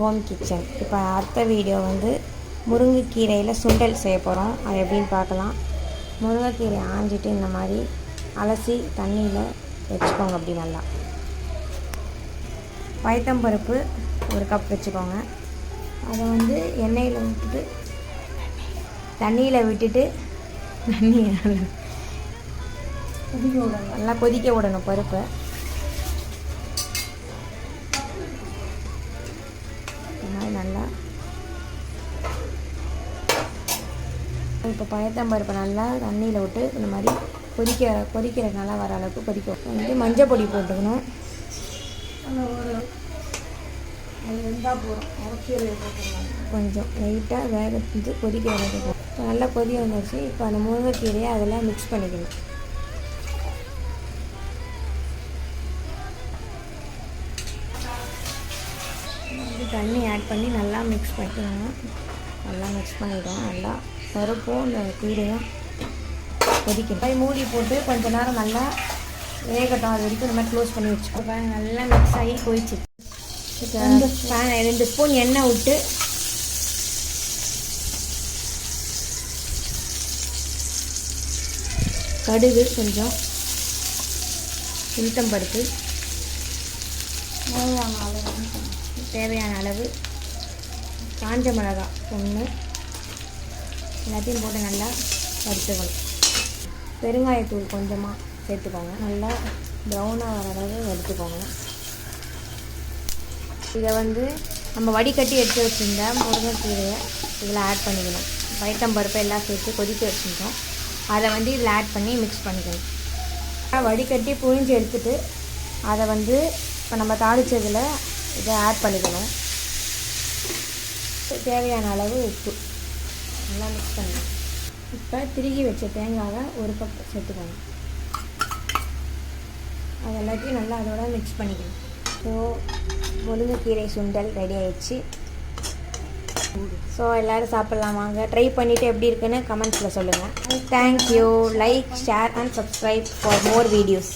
Home kitchen. இப்போ அடுத்த video வந்து முருங்கைக்கீரையில் சுண்டல் செய்ய போகிறோம். அது எப்படின்னு பார்க்கலாம். முருங்கைக்கீரை ஆஞ்சிட்டு இந்த மாதிரி அலசி தண்ணியில் வச்சுக்கோங்க. அப்படி நல்லா பயத்தம்பருப்பு 1 கப் வச்சுக்கோங்க. அதை வந்து எண்ணெயில் விட்டுட்டு தண்ணியில் விட்டுட்டு நல்லா கொதிக்க விடணும் பருப்பை. நல்லா இப்போ பயத்தம்பருப்பை நல்லா தண்ணியில் விட்டு இந்த மாதிரி கொதிக்கிற நல்லா வர அளவுக்கு கொதிக்க வந்து மஞ்சள் பொடி போட்டுக்கணும். கொஞ்சம் லைட்டாக வேக வந்து கொதிக்க வரைக்கும் நல்லா கொதி வந்துச்சு. இப்போ அந்த முருங்கைக்கீரையை அதெல்லாம் மிக்ஸ் பண்ணிக்கணும். தண்ணி ஆட் பண்ணி நல்லா மிக்ஸ் பண்ணிக்கணும். நல்லா மிக்ஸ் பண்ணிவிடும். நல்லா பருப்பும் இந்த கீரையும் கொதிக்கணும். மூடி போட்டு கொஞ்சம் நேரம் நல்லா வேகட்டும். அது வரைக்கும் இந்த மாதிரி க்ளோஸ் பண்ணி வச்சுக்கோ. நல்லா மிக்ஸ் ஆகி கொதிச்சு 2 ஸ்பூன் எண்ணெய் விட்டு கடுகு, கொஞ்சம் உளுத்தம்பருப்பு, தேவையான அளவு காஞ்ச மிளகாய் 1 எல்லாத்தையும் போட்டு நல்லா வறுத்துக்கணும். பெருங்காயத்தூள் கொஞ்சமாக சேர்த்துக்கோங்க. நல்லா ப்ரௌனாக வர அளவு வறுத்துக்கோங்க. இதை வந்து நம்ம வடிகட்டி எடுத்து வச்சுருந்த முருங்கைக்கீரையை இதில் ஆட் பண்ணிக்கணும். பயத்தம்பருப்பு எல்லாம் சேர்த்து கொதிக்க வச்சுருந்தோம். அதை வந்து இதில் ஆட் பண்ணி மிக்ஸ் பண்ணிக்கணும். வடிகட்டி புழிஞ்சு எடுத்துட்டு அதை வந்து இப்போ நம்ம தாளித்ததில் இதை ஆட் பண்ணிக்கணும். தேவையான அளவு உப்பு நல்லா மிக்ஸ் பண்ணணும். இப்போ திருகி வச்ச தேங்காவை 1 கப் சேர்த்துக்கணும். அது எல்லாத்தையும் நல்லா அதோட மிக்ஸ் பண்ணிக்கணும். ஸோ முருங்கைக்கீரை சுண்டல் ரெடி ஆயிடுச்சு. ஸோ எல்லோரும் சாப்பிட்லாம் வாங்க. ட்ரை பண்ணிவிட்டு எப்படி இருக்குன்னு கமெண்ட்ஸில் சொல்லுங்கள். Thank you. Like, share and subscribe for more videos.